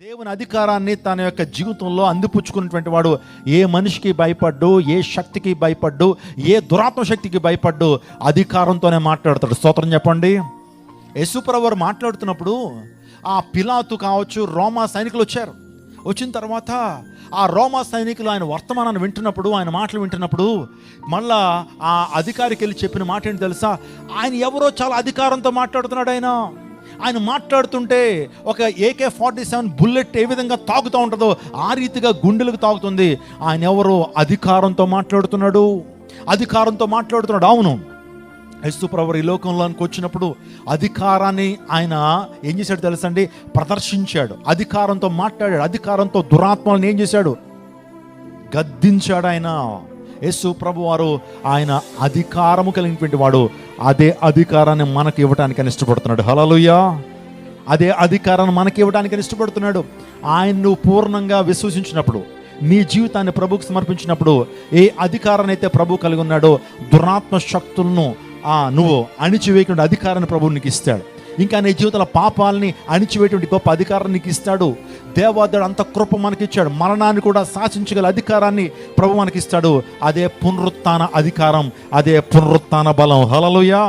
దేవుని అధికారాన్ని తన యొక్క జీవితంలో అందిపుచ్చుకున్నటువంటి వాడు ఏ మనిషికి భయపడ్డు, ఏ శక్తికి భయపడ్డు, ఏ దురాత్మ శక్తికి భయపడ్డు, అధికారంతోనే మాట్లాడతాడు. స్తోత్రం చెప్పండి. యేసుప్రభువు వారు మాట్లాడుతున్నప్పుడు ఆ పిలాతు కావచ్చు, రోమా సైనికులు వచ్చారు. వచ్చిన తర్వాత ఆ రోమా సైనికులు ఆయన వర్తమానాన్ని వింటున్నప్పుడు, ఆయన మాటలు వింటున్నప్పుడు మళ్ళా ఆ అధికారికి వెళ్ళి చెప్పిన మాట ఏంటి తెలుసా? ఆయన ఎవరో చాలా అధికారంతో మాట్లాడుతున్నాడు. ఆయన మాట్లాడుతుంటే ఒక AK-47 బుల్లెట్ ఏ విధంగా తాగుతూ ఉంటుందో ఆ రీతిగా గుండెలకు తాగుతుంది. ఆయన ఎవరో అధికారంతో మాట్లాడుతున్నాడు. అవును, యేసుప్రభువు ఈ లోకంలోనికి వచ్చినప్పుడు అధికారాన్ని ఆయన ఏం చేశాడు తెలుసండి? ప్రదర్శించాడు. అధికారంతో మాట్లాడాడు. అధికారంతో దురాత్మలను ఏం చేశాడు? గద్దించాడు. యేసు ప్రభు వారు ఆయన అధికారము కలిగినటువంటి వాడు. అదే అధికారాన్ని మనకు ఇవ్వడానికి ఇష్టపడుతున్నాడు. హల్లెలూయా. అదే అధికారాన్ని మనకి ఇవ్వడానికి ఇష్టపడుతున్నాడు. ఆయన నువ్వు పూర్ణంగా విశ్వసించినప్పుడు, నీ జీవితాన్ని ప్రభువుకు సమర్పించినప్పుడు, ఏ అధికారాన్ని అయితే ప్రభు కలిగి ఉన్నాడో దురాత్మ శక్తులను నువ్వు అణిచివేయకుండా అధికారాన్ని ప్రభువు నీకు ఇస్తాడు. ఇంకా నీ జీవితంలో పాపాలని అణిచివేటువంటి గొప్ప అధికారాన్ని నీకు ఇస్తాడు. దేవాదేవుడు అంత కృప మనకిచ్చాడు. మరణాన్ని కూడా శాసించగల అధికారాన్ని ప్రభు మనకిస్తాడు. అదే పునరుత్థాన అధికారం, అదే పునరుత్థాన బలం. హల్లెలూయా.